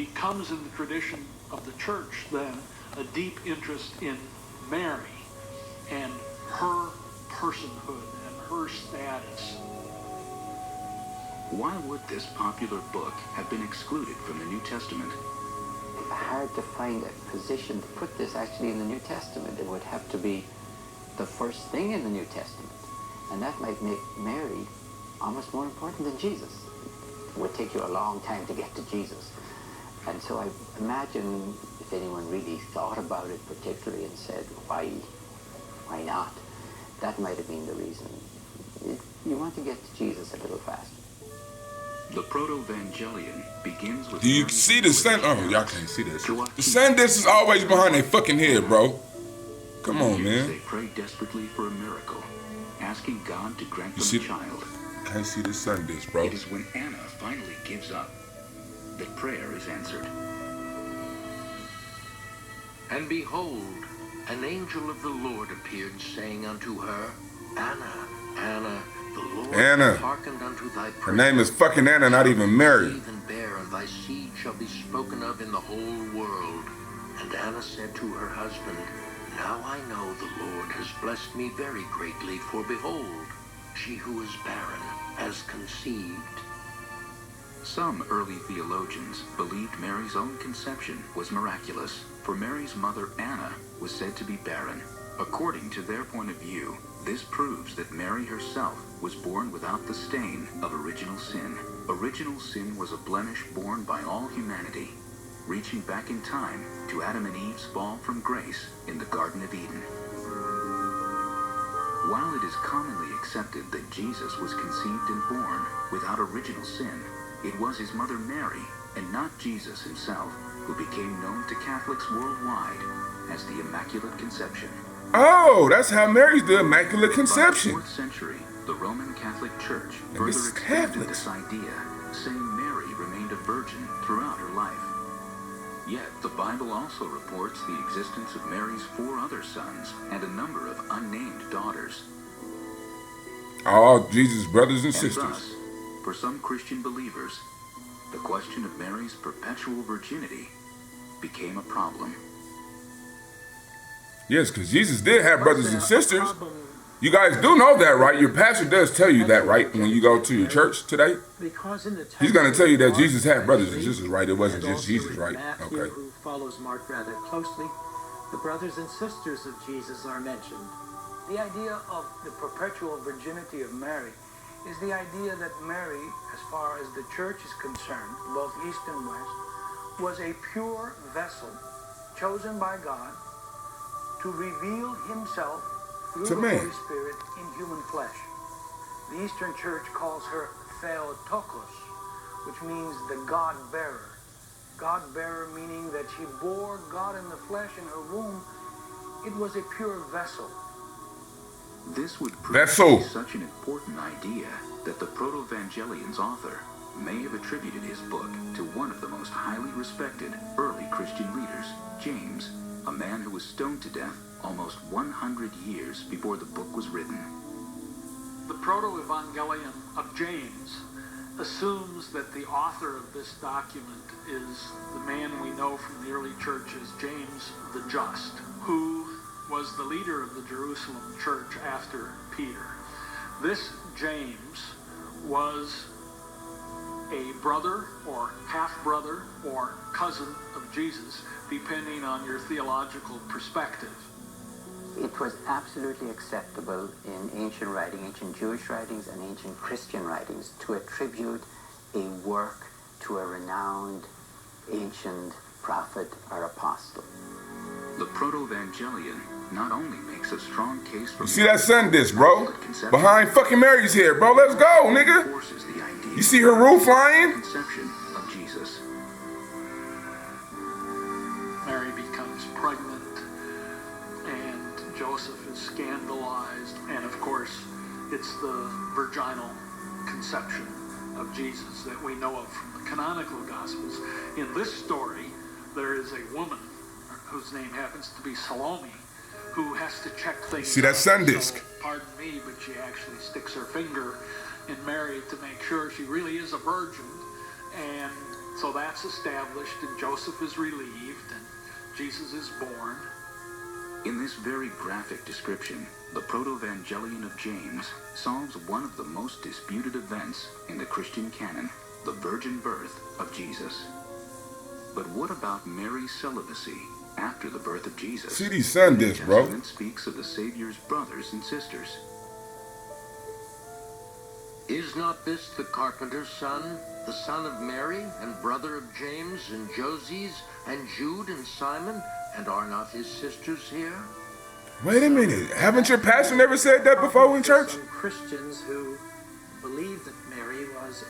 becomes in the tradition of the church then a deep interest in Mary and her personhood and her status. Why would this popular book have been excluded from the New Testament? Hard to find a position to put this actually in the New Testament. It would have to be the first thing in the New Testament. And that might make Mary almost more important than Jesus. It would take you a long time to get to Jesus. And so I imagine if anyone really thought about it particularly and said, why not? That might have been the reason. You want to get to Jesus a little faster. The Proto-Evangelion begins with... Do you see the sun? Oh, y'all can't see this. The sun disc is always behind their fucking head, bro. Come on, man. They pray desperately for a miracle, asking God to grant them a child. Can't see the sun disc, bro. It is when Anna finally gives up that prayer is answered. And behold, an angel of the Lord appeared, saying unto her, Anna, Anna, the Lord Anna. hearkened unto thy prayer. Her name is fucking Anna, not even Mary. And bear, and thy seed shall be spoken of in the whole world. And Anna said to her husband, Now I know the Lord has blessed me very greatly, for behold, she who is barren has conceived. Some early theologians believed Mary's own conception was miraculous, for Mary's mother Anna was said to be barren. According to their point of view, this proves that Mary herself was born without the stain of original sin. Original sin was a blemish borne by all humanity, reaching back in time to Adam and Eve's fall from grace in the Garden of Eden. While it is commonly accepted that Jesus was conceived and born without original sin, it was his mother Mary, and not Jesus himself, who became known to Catholics worldwide as the Immaculate Conception. Oh, that's how Mary's the Immaculate Conception. By the 4th century, the Roman Catholic Church further expanded this idea, saying Mary remained a virgin throughout her life. Yet, the Bible also reports the existence of Mary's 4 other sons and a number of unnamed daughters. All Jesus' brothers and And sisters. thus, for some Christian believers, the question of Mary's perpetual virginity became a problem. Yes, because Jesus did have brothers and sisters. You guys do know that, right? Your pastor does tell you that, right? When you go to your church today, he's going to tell you that Jesus had brothers and sisters, right? It wasn't just Jesus, right? Matthew, Okay. who follows Mark rather closely, the brothers and sisters of Jesus are mentioned. The idea of the perpetual virginity of Mary is the idea that Mary, as far as the church is concerned, both East and West, was a pure vessel chosen by God to reveal himself through the Holy Spirit in human flesh. The Eastern Church calls her Theotokos, which means the God-bearer. God-bearer meaning that she bore God in the flesh in her womb. It was a pure vessel. This would prove to be such an important idea that the Proto-Evangelion's author may have attributed his book to one of the most highly respected early Christian leaders, James, a man who was stoned to death almost 100 years before the book was written. The Proto-Evangelion of James assumes that the author of this document is the man we know from the early church as James the Just, who was the leader of the Jerusalem church after Peter. This James was a brother or half-brother or cousin of Jesus, depending on your theological perspective. It was absolutely acceptable in ancient writing, ancient Jewish writings and ancient Christian writings, to attribute a work to a renowned ancient prophet or apostle. The Proto-Evangelion not only makes a strong case for... You see that sun disc, bro? Behind fucking Mary's head, bro. Let's go, nigga. You see her roof flying? Conception of Jesus. Mary becomes pregnant, and Joseph is scandalized, and of course, it's the virginal conception of Jesus that we know of from the canonical Gospels. In this story, there is a woman whose name happens to be Salome, who has to check things. See that sun disc? So, pardon me, but she actually sticks her finger in Mary to make sure she really is a virgin, and So that's established, and Joseph is relieved, and Jesus is born. In this very graphic description, the Proto-Evangelion of James solves one of the most disputed events in the Christian canon, the virgin birth of Jesus. But what about Mary's celibacy after the birth of Jesus? See these Sundays, The New bro. Testament speaks of the Savior's brothers and sisters. Is not this the carpenter's son, the son of Mary, and brother of James, and Joses, and Jude, and Simon? And are not his sisters here? Wait a minute. Haven't your pastor never said that before in church? Some Christians who believe that Mary was